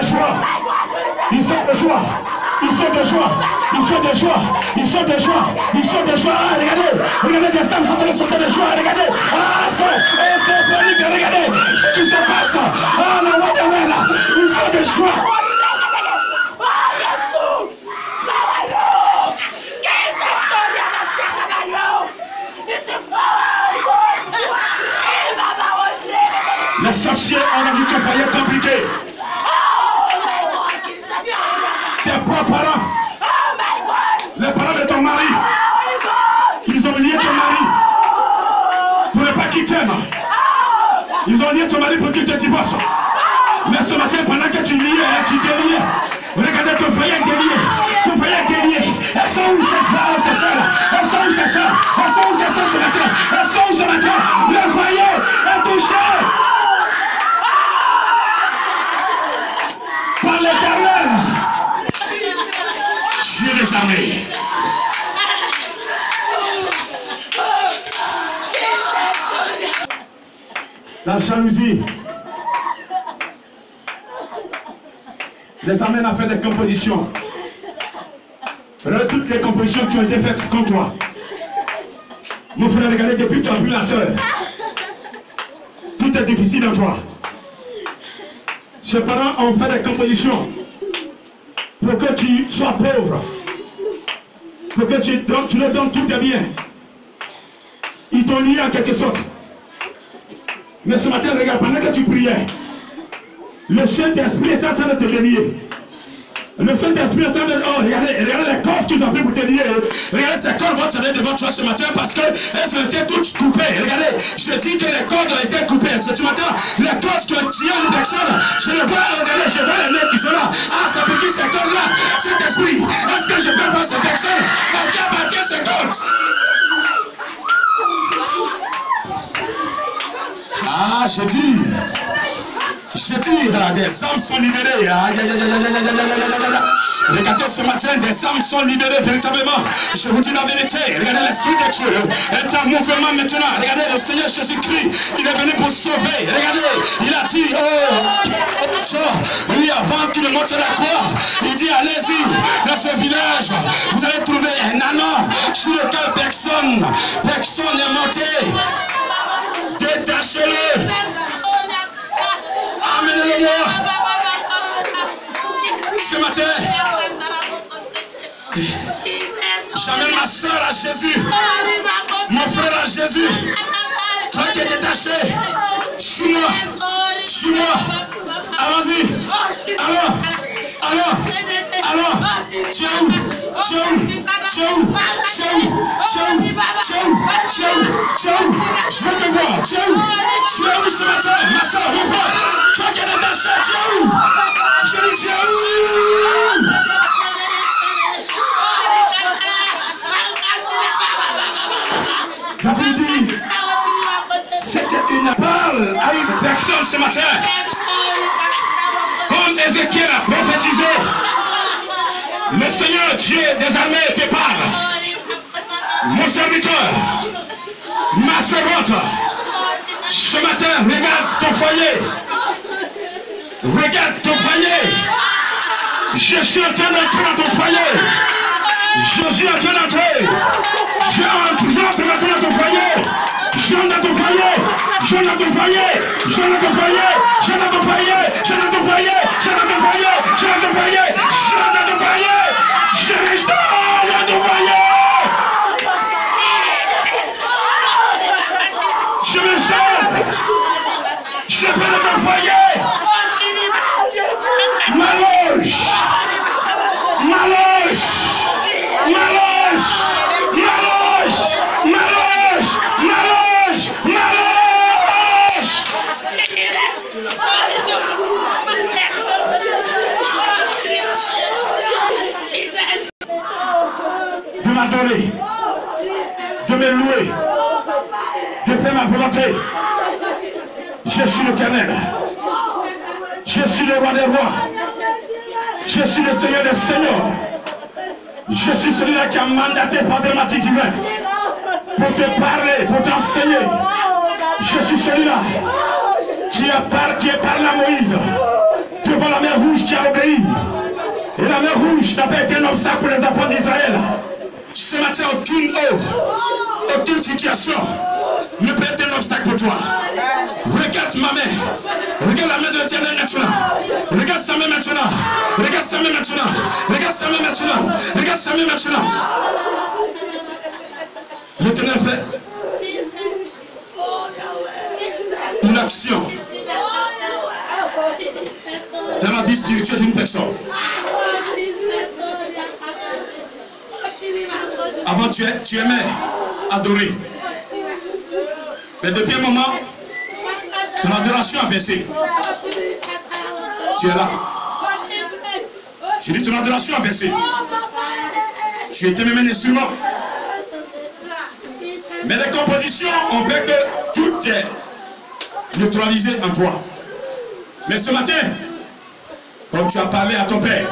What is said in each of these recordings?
joie. Ils sont de joie. Ils sont de joie. Ils sont de joie. Ils sont de joie. Ils sont de joie. Ah, regardez. Regardez des âmes sont en train de sauter de joie. Regardez. Ah, c'est panique. Regardez ce qui se passe. Ah, le roi de Wella. Ils sont de joie. Les sorciers ont rendu ton foyer compliqué. Tes propres parents, les parents de ton mari, ils ont lié ton mari pour ne pas qu'il t'aime. Ils ont lié ton mari pour qu'il te divorce. Mais ce matin, pendant que tu liais, tu déliais. Regardez ton foyer délié. Ton foyer délié. Elles sont où ces soeurs-là? Elles sont où ces soeurs? Elles sont où ces soeurs ce matin? Elles sont où ce matin? Le foyer est touché par l'Éternel. Dieu des armées. La jalousie les amène à faire des compositions. Regardez toutes les compositions qui ont été faites contre toi. Mon frère, regardez, depuis que tu as pris la soeur, tout est difficile en toi. Ses parents ont fait des compositions pour que tu sois pauvre, pour que tu leur donnes tout tes biens. Ils t'ont lié en quelque sorte. Mais ce matin, regarde, pendant que tu priais, le Saint-Esprit est en train de te délier. Le Saint-Esprit est en train de... Oh, regardez les cordes qu'ils ont pris pour te lier. Regardez, ces cordes vont t'aider devant toi ce matin parce qu'elles ont été toutes coupées. Regardez, je dis que les cordes ont été coupées. Ce matin, les cordes qui ont tiré une personne, je le vois, regardez, je vois les mecs qui sont là. Ah, ça peut qui ces cordes-là? Cet esprit, est-ce que je peux voir ces personnes? À qui appartiennent ces cordes? Ah, je dis, des âmes sont libérées. Regardez ce matin, des âmes sont libérées véritablement. Je vous dis la vérité. Regardez l'Esprit de Dieu est en mouvement maintenant. Regardez le Seigneur Jésus-Christ. Il est venu pour sauver. Regardez, il a dit, oui, avant qu'il ne monte la croix, il dit, allez-y dans ce village. Vous allez trouver un anneau sur lequel personne n'est monté. Détachez-le. Amenez-le-moi. Ce matin, j'amène ma soeur à Jésus, mon frère à Jésus. Toi qui es détaché, suis-moi, suis-moi. Allons-y. Allons. Tu es où? Tu es où? Tu es où? Tu es où? Tu es où? Tu es où? Tu es où? Tu es où? Je veux te voir. Tu es où? Tu es où ce matin? Ma soeur, mon frère. Toi qui es détaché, tu es où? Je dis, tu es où? La Bible dit, c'était une parole à une personne ce matin. Comme Ézéchiel a prophétisé, le Seigneur Dieu des armées te parle. Mon serviteur, ma servante, ce matin, regarde ton foyer. Regarde ton foyer. Je suis en train d'entrer dans ton foyer. Je suis en train d'entrer. J'entre maintenant dans ton foyer. J'entre dans ton foyer. J'entre dans ton foyer. J'entre dans ton foyer. J'entre dans ton foyer. J'entre dans ton foyer. J'entre dans ton foyer. J'entre dans ton foyer. J'entre dans ton foyer. Je restaure dans ton foyer. Je me sens. Je prends dans ton foyer. Ma loge. Ma loge. Ma loge. Ma loge. Ma loge. Ma loge. Ma loge. De m'adorer, de me louer, de faire ma volonté. Je suis l'Éternel. Je suis le roi des rois. Je suis le Seigneur des seigneurs. Je suis celui-là qui a mandaté par des matières divines pour te parler, pour t'enseigner. Je suis celui-là qui a parlé à Moïse devant la mer rouge, qui a la mer rouge n'a pas été un obstacle pour les enfants d'Israël. Ce matin, aucune eau, aucune situation ne peut être un obstacle pour toi. Regarde ma main. Regarde la main de l'Éternel maintenant. Regarde sa main maintenant. Regarde sa main maintenant. Regarde sa main maintenant. Regarde sa main maintenant. L'Éternel fait une action dans la vie spirituelle d'une personne. Avant tu aimais adorer. Mais depuis un moment, ton adoration a baissé. Tu es là. J'ai dit ton adoration a baissé. Tu étais même un instrument. Mais les compositions ont fait que tout est neutralisé en toi. Mais ce matin, comme tu as parlé à ton Père,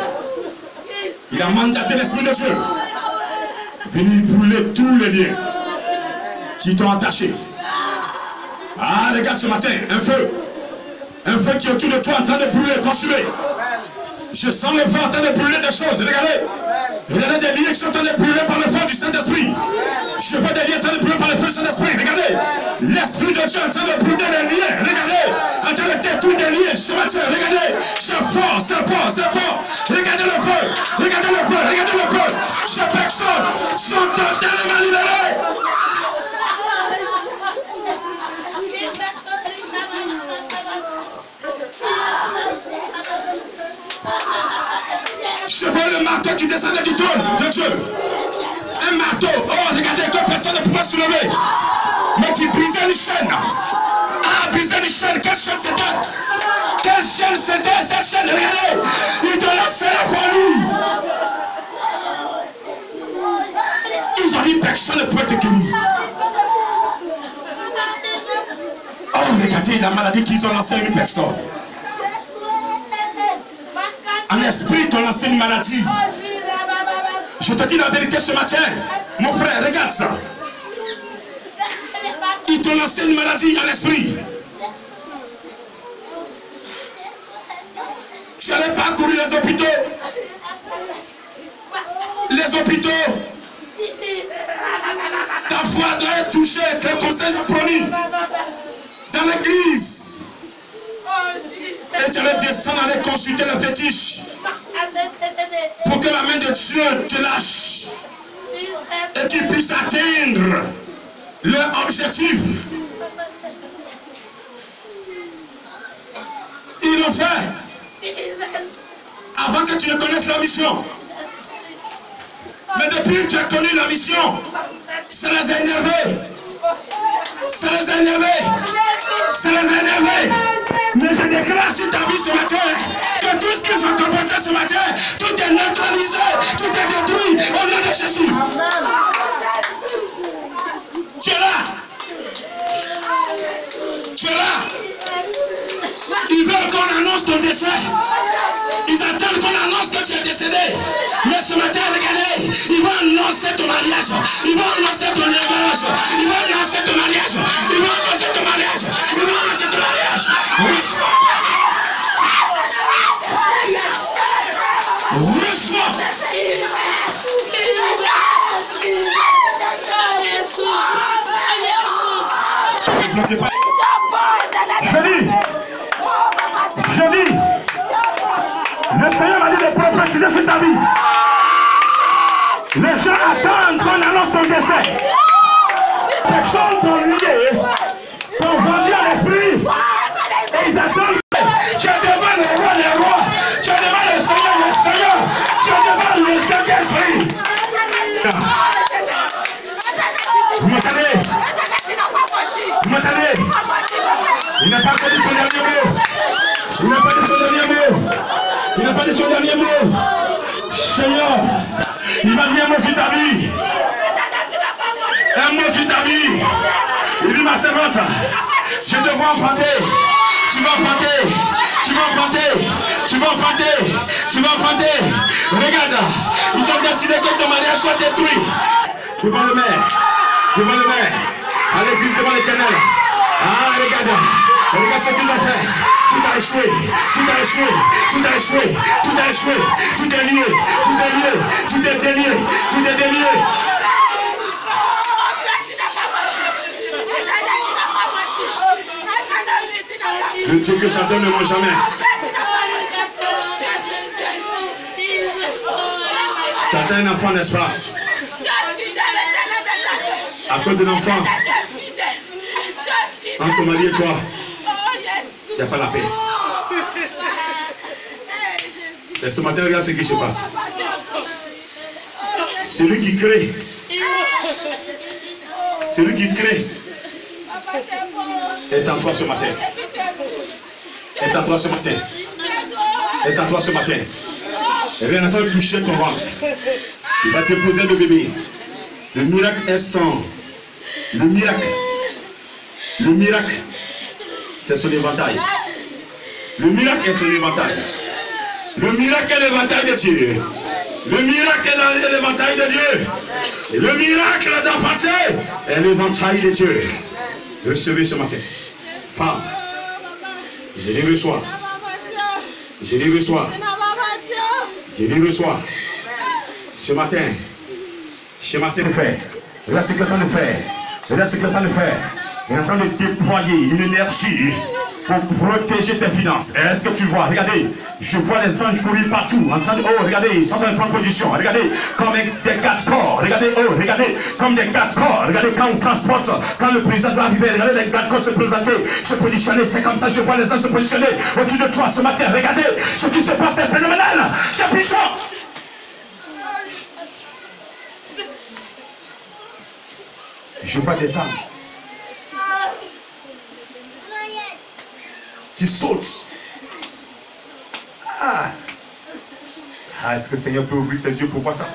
il a mandaté l'Esprit de Dieu venir brûler tous les liens qui t'ont attaché. Ah, regarde ce matin, un feu qui est autour de toi en train de brûler, consumer. Je sens le feu en train de brûler des choses. Regardez, regardez des liens qui sont en train de brûler par le feu du Saint-Esprit. Je vois des liens en train de brûler par le feu du Saint-Esprit. Regardez, l'Esprit de Dieu en train de brûler les liens. Regardez, en train de détruire des liens ce matin. Regardez, c'est fort, c'est fort, c'est fort. Regardez le feu, regardez le feu, regardez le feu. Ces personnes sont totalement libérées. Je vois le marteau qui descendait du trône de Dieu. Un marteau. Oh, regardez que personne ne pouvait soulever. Mais qui brisait une chaîne. Ah, brisait une chaîne. Quelle chaîne c'était? Quelle chaîne c'était cette chaîne? Regardez. Il te laissait la folie. Ils ont dit personne ne peut te guérir. Oh, regardez la maladie qu'ils ont lancée à une personne. En esprit, ils t'ont lancé une maladie. Je te dis la vérité ce matin. Mon frère, regarde ça. Ils t'ont lancé une maladie en esprit. Tu allais parcourir les hôpitaux. Les hôpitaux. Ta foi doit être touchée. Quel conseil promis dans l'église. Et tu allais descendre, aller consulter le fétiche pour que la main de Dieu te lâche et qu'il puisse atteindre leur objectif. Ils l'ont fait avant que tu ne connaisses la mission. Mais depuis que tu as connu la mission, ça les a énervés. Ça les a énervés. Ça les a énervés. Mais je déclare sur ta vie ce matin que tout ce qu'ils ont composé ce matin, tout est neutralisé, tout est détruit au nom de Jésus. Tu es là. Tu es là. Ils veulent qu'on annonce ton décès. Ils attendent qu'on annonce que tu es décédé. Mais ce matin, regardez, ils vont annoncer ton mariage. Ils vont annoncer ton mariage. Ils vont annoncer ton mariage. Ils vont annoncer ton mariage. Ils vont annoncer ton mariage. Reçois. Reçois. Je dis, le Seigneur m'a dit de prophétiser sur ta vie. Les gens attendent qu'on annonce ton décès. Personne t'ont lié, t'ont vendu à l'esprit. Et ils attendent. Tu es devant le roi des rois. Tu es devant le Seigneur des seigneurs. Tu es devant le Saint-Esprit. Vous m'entendez? Vous m'entendez? Il n'a pas dit son dernier mot. Il n'a pas dit son dernier mot. Il n'a pas dit son dernier mot. Seigneur, il m'a dit un mot sur ta vie. Un mot sur ta vie. Il dit ma servante, je te vois enfanter. Tu vas enfanter. Tu vas enfanter. Tu vas enfanter. Tu vas enfanter. Regarde, ils ont décidé que ton mariage soit détruit. Devant le maire. Devant le maire. À l'église devant l'Éternel. Ah, regarde. Regarde ce qu'ils ont fait. Tout a échoué. Tout a échoué. Tout a échoué. Tout a échoué. Tout est lié. Tout est lié. Tout est délié. Tout est délié. Le Dieu que j'adore ne ment jamais. Tu as un enfant, n'est-ce pas? À cause de l'enfant, entre ton mari et toi, il n'y a pas la paix. Et ce matin, regarde ce qui se passe. Celui qui crée, est en toi ce matin. Est en toi ce matin. Est en toi ce matin. Rien n'a pas touché ton ventre. Il va te poser le bébé. Le miracle est sans. Le miracle, c'est son éventail. Le miracle est son éventail. Le miracle est l'éventail de Dieu. Le miracle est l'éventail de Dieu. Et le miracle d'enfanter est l'éventail de Dieu. Recevez ce matin. Femme, je les reçois. Je les reçois. Je les reçois. Ce matin, le faire. Regarde ce qu'il est en train de faire. Regarde ce qu'il est en train de faire. Il est en train de déployer une énergie pour protéger tes finances. Est-ce que tu vois? Regardez, je vois les anges courir partout. En train de, oh, regardez, ils sont en train de prendre position. Regardez, comme des 4 corps. Regardez, oh, regardez, comme des 4 corps. Regardez, quand on transporte, quand le président doit arriver, regardez les 4 corps se présenter, se positionner. C'est comme ça, je vois les anges se positionner au-dessus de toi ce matin. Regardez, ce qui se passe est phénoménal. C'est puissant. Je vois des anges qui sautent. Ah, est-ce que le Seigneur peut ouvrir tes yeux pour voir ça?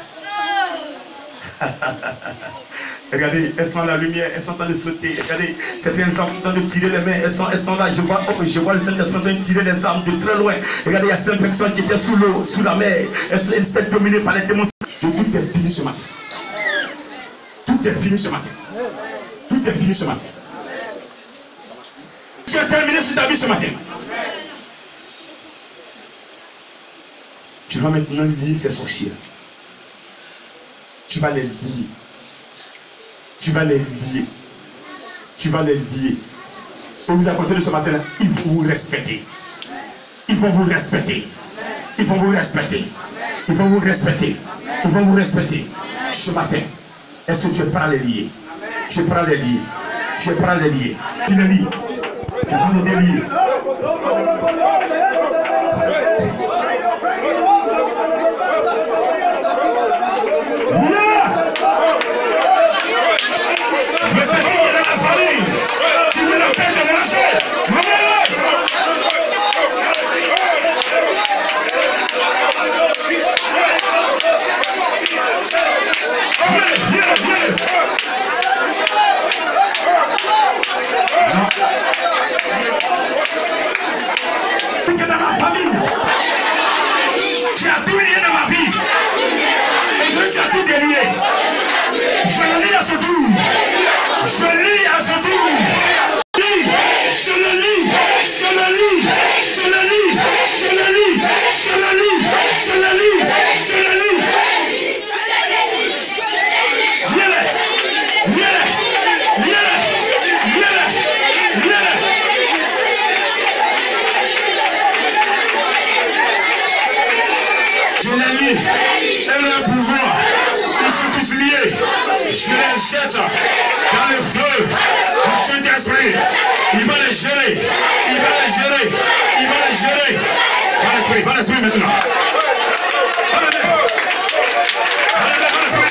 Regardez, elles sont la lumière, elles sont en train de sauter. Regardez, certaines armes sont en train de tirer les mains, elles sont là. Je vois le Seigneur en train de tirer les armes de très loin. Regardez, il y a certaines personnes qui étaient sous l'eau, sous la mer. Elles étaient dominées par les démons. Tout est fini ce matin. Tout est fini ce matin. Tout est fini ce matin. Tu as terminé sur ta vie ce matin. Tu vas maintenant lier ces sorcières. Tu vas les lier. Tu vas les lier. Tu vas les lier. Pour vous apporter de ce matin, ils vont vous respecter. Ils vont vous respecter. Ils vont vous respecter. Ils vont vous respecter. Ils vont vous respecter. Ce matin, est-ce que tu es prêt à les lier? Tu es prêt à les lier. Tu es prêt à les lier. Tu les lis. Tu vas les lier. Le petit qui est dans la famille, tu vous appelles de marcher. Dans ma famille, tu as tout lié dans ma vie. Aujourd'hui, tu as tout délié. Je le lis à ce tour. Je lis à ce tour. Je le lis. Je le lis. Je le lis. Je le lis. Je le lis. Je le lis. Je le lis. Liez-les. Liez-les. Liez-les. Liez-les. Liez-les. Je les lis. Et leur pouvoir. Ils sont tous liés. Je les jette dans le feu du Saint-Esprit. Il va les gérer. Il va les gérer. Il va les gérer. Par l'esprit maintenant. Allez, par l'esprit.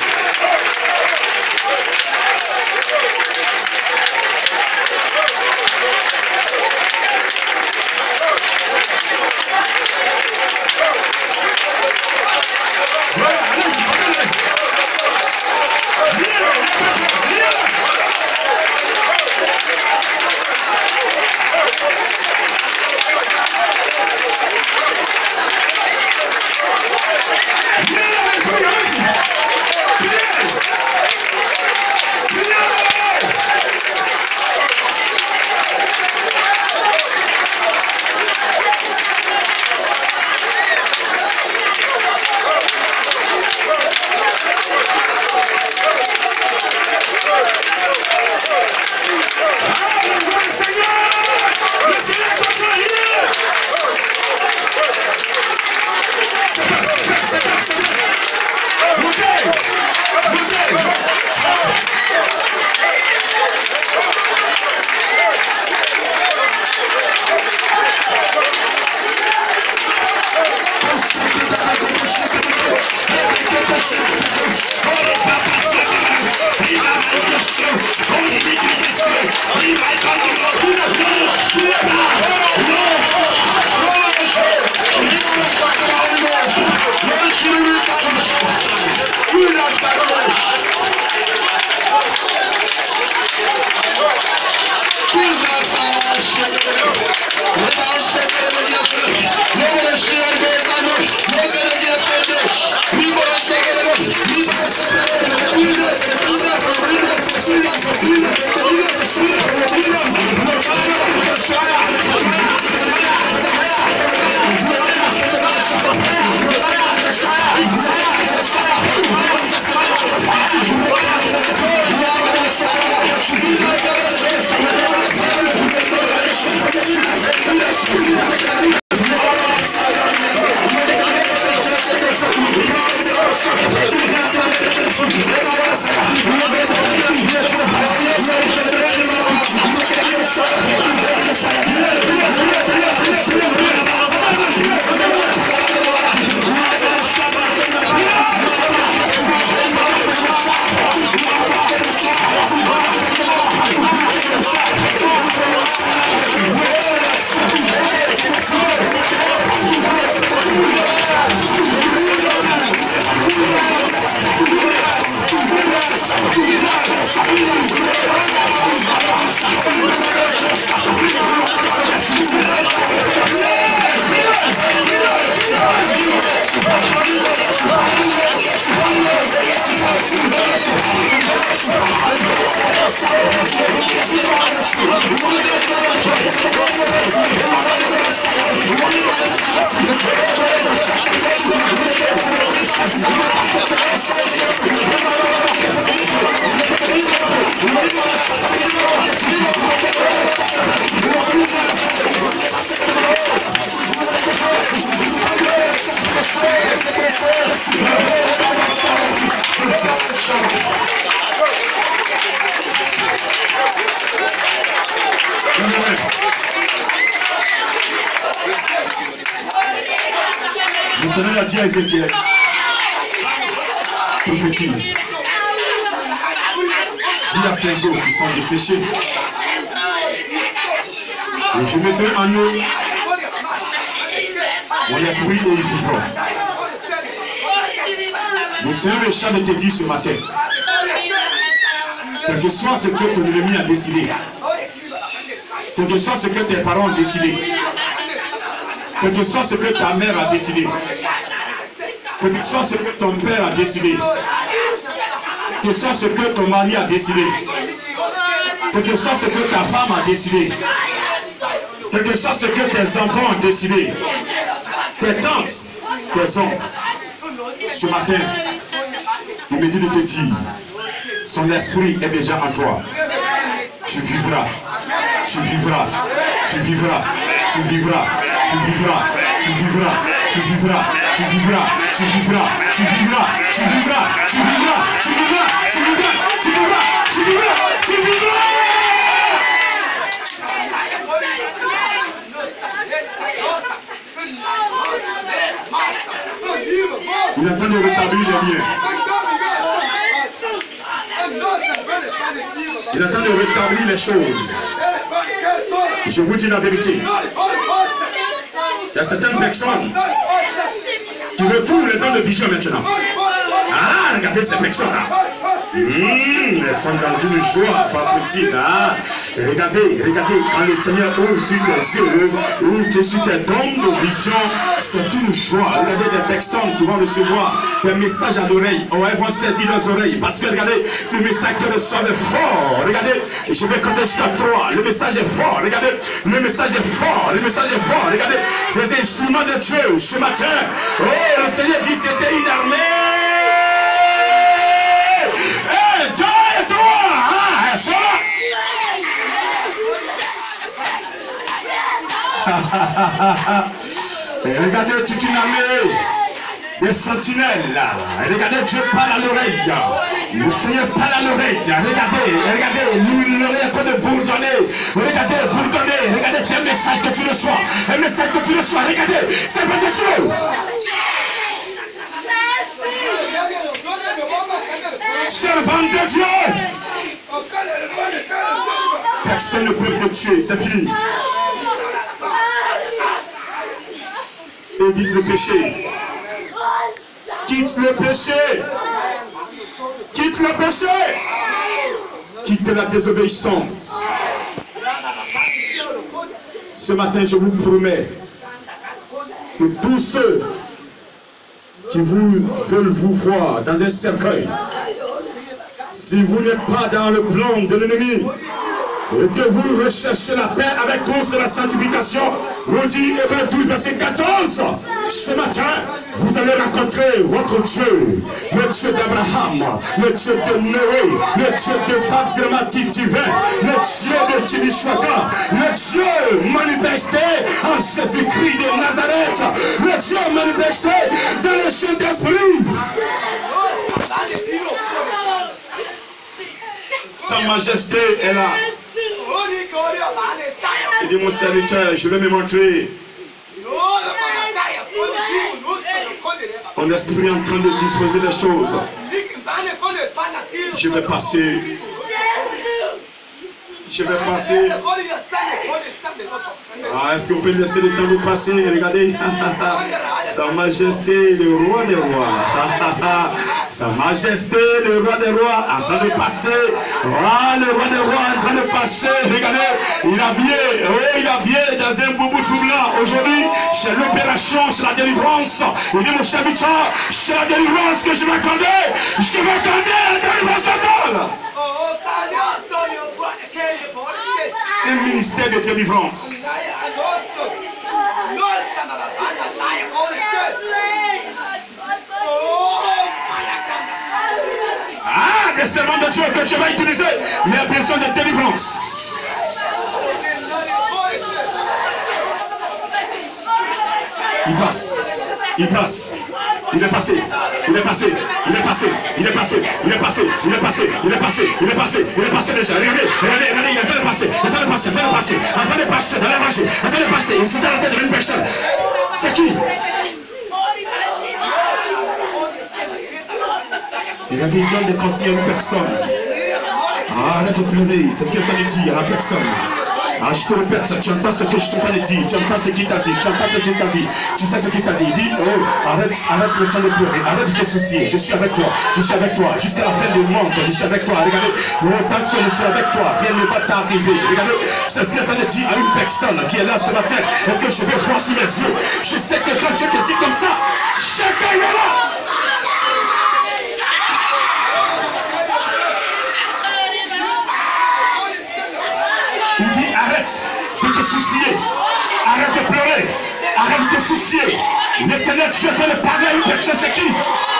Maintenant, il a dit à Ézéchiel, prophétise, dis à ces eaux qui sont desséchées, et je mettrai en eux mon esprit et ils vivront. Le Seigneur le chant de te dire ce matin, quel que soit ce que ton ennemi a décidé, quel que soit ce que tes parents ont décidé, quel que soit ce que ta mère a décidé, quel que soit ce que ton père a décidé, quel que soit ce que ton mari a décidé, quel que soit ce que ta femme a décidé, quel que soit ce que tes enfants ont décidé, tes tantes, tes oncles, ce matin, il me dit de te dire, son esprit est déjà en toi. Tu vivras, tu vivras, tu vivras, tu vivras, tu vivras, tu vivras, tu vivras, tu vivras, tu vivras, tu vivras, tu vivras, tu vivras, tu vivras, tu vivras, tu vivras, tu vivras, tu vivras. Il est en train de rétablir les biens. Il est en train de rétablir les choses. Je vous dis la vérité. Il y a certaines personnes qui retrouvent les dons de vision maintenant. Ah, regardez ces personnes-là. Elles sont dans une joie pas possible. Hein? Regardez, quand le Seigneur ouvre sur tes yeux, ouvre sur tes dons de vision, c'est une joie. Regardez des personnes qui vont recevoir des messages à l'oreille. Oh, elles vont saisir leurs oreilles. Parce que regardez, le message qu'elles reçoivent est fort. Regardez, je vais compter jusqu'à 3. Le message est fort. Regardez, le message est fort. Le message est fort. Regardez, les instruments de Dieu ce matin. Oh, le Seigneur dit c'était une armée. Et regardez toute une armée des sentinelles. Regardez, Dieu parle à l'oreille. Le Seigneur parle à l'oreille. Regardez, l'oreille est en train de bourdonner. Regardez, bourdonner. Regardez, c'est un message que tu reçois. Un message que tu reçois. Regardez, c'est de Dieu. Servant de Dieu. Personne ne peut te tuer, c'est fini. Évite le péché. Quitte le péché. Quitte le péché. Quitte la désobéissance. Ce matin, je vous promets que tous ceux qui veulent vous voir dans un cercueil, si vous n'êtes pas dans le plan de l'ennemi, et que vous recherchez la paix avec tous, la sanctification, nous dit Hébreux 12, verset 14, ce matin, vous allez rencontrer votre Dieu, le Dieu d'Abraham, le Dieu de Noé, le Dieu de vagues dramatiques divins, le Dieu de Tibishwaka, le Dieu manifesté en Jésus-Christ de Nazareth, le Dieu manifesté dans le Saint-Esprit. Sa majesté est là. Il dit, mon serviteur, je vais me montrer. Mon esprit est en train de disposer les choses. Je vais passer. Je vais passer. Ah, est-ce qu'on peut laisser le temps nous passer? Regardez. Sa majesté, le roi des rois. Sa majesté, le roi des rois, en train de passer. Ah, le roi des rois en train de passer. Regardez, il est habillé dans un boubou tout blanc. Aujourd'hui, c'est l'opération, c'est la délivrance. Il dit, mon serviteur, c'est la délivrance que je vais accorder. Je vais accorder la délivrance totale. Un ministère de délivrance. Ah, des servants de Dieu que Dieu va utiliser, mais a besoin de délivrance. Il passe, il passe. Il est passé, il est passé, il est passé, il est passé, il est passé, il est passé, il est passé, il est passé, il est passé déjà. Regardez, regardez, il est en train de passer, il est en train de passer, il est en train de passer, en train de passer dans la rangée, en train de passer, il s'est dans la tête d'une personne. C'est qui? Regardez, il donne des conseils à une personne. Ah, arrête de pleurer, c'est ce qu'il est en train de dire à la personne. Ah, je te répète, tu entends ce que je t'ai dit, tu entends ce qu'il t'a dit, tu entends ce qu'il t'a dit, tu sais ce qu'il t'a dit. Il dit, oh, arrête le temps de pleurer, arrête de te soucier, je suis avec toi, jusqu'à la fin du monde, je suis avec toi. Regardez, tant que je suis avec toi, rien ne va t'arriver. Regardez, c'est ce qu'il est en train de dire à une personne qui est là ce matin et que je vais voir sous mes yeux. Je sais que quand Dieu te dit comme ça, chacun est là. Il dit arrête de te soucier, arrête de pleurer, arrête de te soucier. L'éternel Dieu est en train de parler à une personne, c'est qui?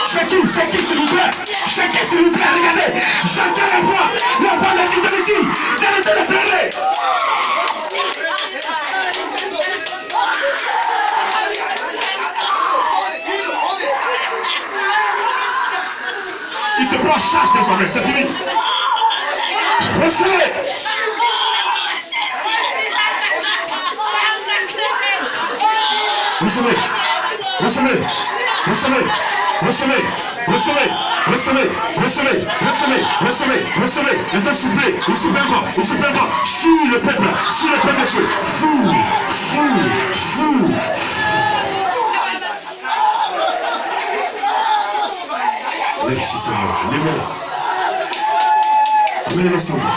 C'est qui? C'est qui s'il vous plaît? C'est qui s'il vous plaît? Regardez, j'entends la voix de Dieu de dit, d'arrêter de pleurer. Il te prend en charge désormais, c'est fini. Recevez. Recevez, recevez, recevez, recevez, recevez, recevez, recevez, recevez, recevez, recevez. Maintenant soufflez, il souffle encore, il souffle encore. Sur le peuple de Dieu. Fou, fou, fou. Merci Seigneur, lève-le. Amenez-le Seigneur.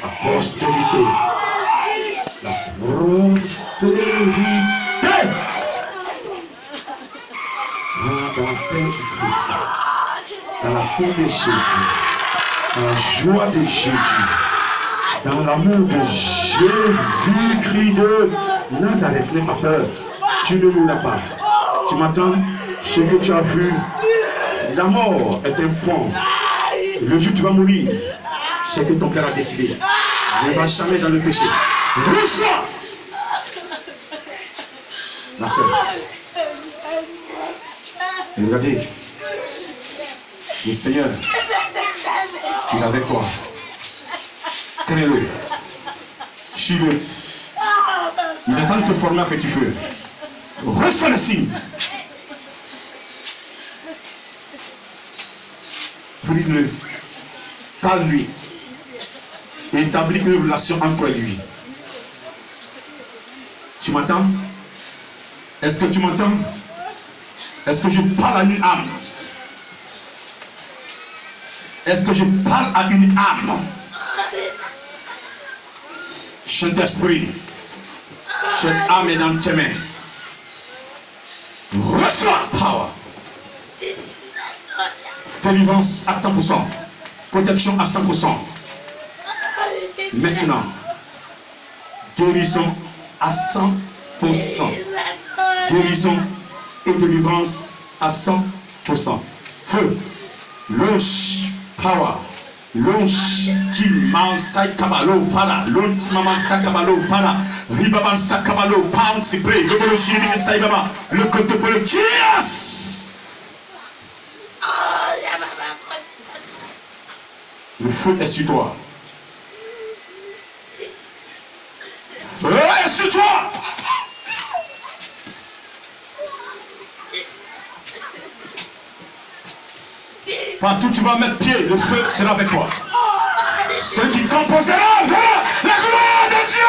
La prospérité. La prospérité. Dans la paix du Christ, dans la paix de Jésus, dans la joie de Jésus, dans l'amour de Jésus-Christ de Nazareth. N'aie pas peur, tu ne mourras pas. Tu m'entends? Ce que tu as vu, la mort est un pont. Le jour où tu vas mourir, c'est que ton Père a décidé. Ne va jamais dans le péché. Reçois! Ma soeur. Regardez. Le Seigneur, il est avec toi. Crée-le. Suis-le. Il est en train de te former à petit feu. Reçois le signe. Prie-le. Parle-lui. Et établis une relation entre toi et lui. Tu m'entends? Est-ce que tu m'entends? Est-ce que je parle à une âme? Est-ce que je parle à une âme? Saint-Esprit, cette âme est dans tes mains. Reçois power. Délivrance à 100%. Protection à 100%. Maintenant, guérison à 100%. Guérison et délivrance à 100%. Feu. Launch power. Launch Jimman Saikabalo Fala. Launch Maman Sakabalo Fala. Ribaban Sakabalo Pound Triplé. Le Bolochini Saibaba. Le côté pour le Chias. Le feu est sur toi. Le feu est sur toi. Partout où tu vas mettre pied, le feu sera avec toi. Ce qui composera, voilà la gloire de Dieu.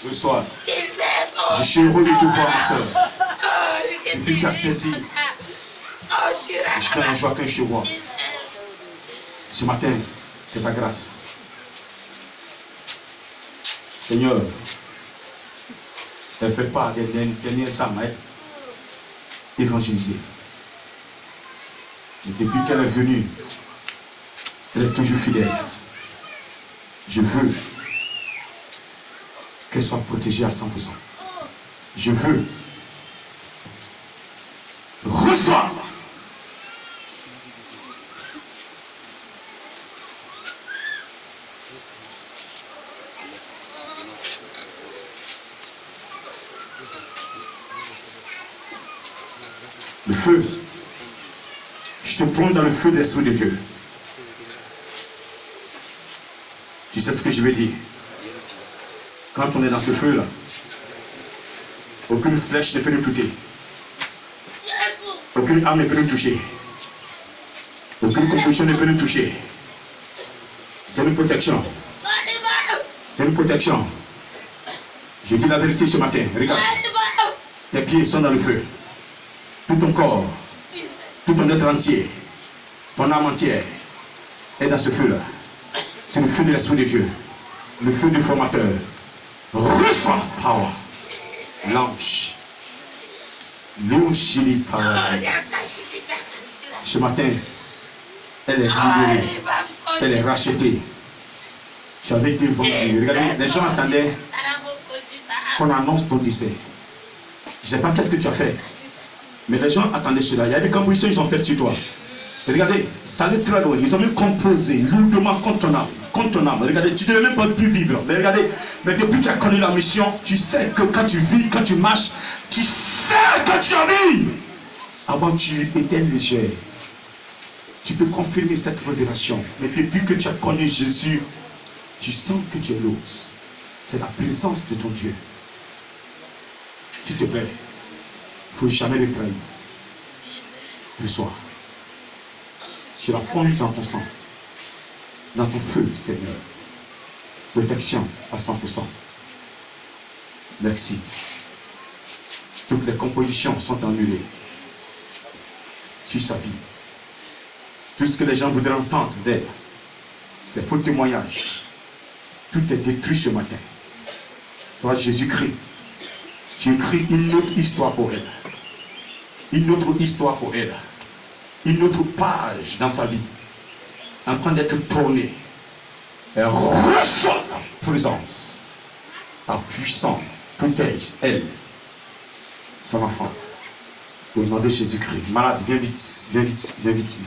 Le soir, je suis heureux de te voir, ma soeur. Depuis que tu as saisi, je suis dans la joie que je vois. Ce matin, c'est ta grâce. Seigneur, elle ne fait pas des derniers âmes à être évangélisée. Et depuis qu'elle est venue, elle est toujours fidèle. Je veux qu'elle soit protégée à 100%. Je veux recevoir. Le feu. Je te prends dans le feu de l'Esprit de Dieu. Tu sais ce que je veux dire? Quand on est dans ce feu-là, aucune flèche ne peut nous toucher. Aucune âme ne peut nous toucher. Aucune composition ne peut nous toucher. C'est une protection. C'est une protection. Je dis la vérité ce matin. Regarde. Tes pieds sont dans le feu. Tout ton corps, tout ton être entier, ton âme entière est dans ce feu-là. C'est le feu de l'Esprit de Dieu. Le feu du formateur. Reçois power. Launch. Launch power. Ce matin, elle est libérée. Elle est rachetée. Tu avais été vendu. Regardez, les gens attendaient qu'on annonce ton décès. Je ne sais pas qu'est-ce que tu as fait. Mais les gens attendaient cela. Il y a des compositions qu'ils ont faites sur toi. Et regardez, ça allait très loin. Ils ont même composé lourdement contre ton âme. Contre ton âme. Regardez, tu ne devais même pas plus vivre. Mais regardez, mais depuis que tu as connu la mission, tu sais que quand tu vis, quand tu marches, tu sais que tu as vu. Avant, tu étais léger. Tu peux confirmer cette révélation. Mais depuis que tu as connu Jésus, tu sens que tu es l'os. C'est la présence de ton Dieu. S'il te plaît, il ne faut jamais le trahir. Le soir, je la prends dans ton sang, dans ton feu, Seigneur. Protection à 100%. Merci. Toutes les compositions sont annulées sur sa vie. Tout ce que les gens voudraient entendre d'elle, c'est faux témoignage. Tout est détruit ce matin. Toi, Jésus-Christ, tu écris une autre histoire pour elle. Une autre histoire pour elle. Une autre page dans sa vie. En train d'être tournée. Elle reçoit ta présence. Ta puissance. Protège elle. Son enfant. Au nom de Jésus-Christ. Malade, viens vite. Viens vite. Viens vite.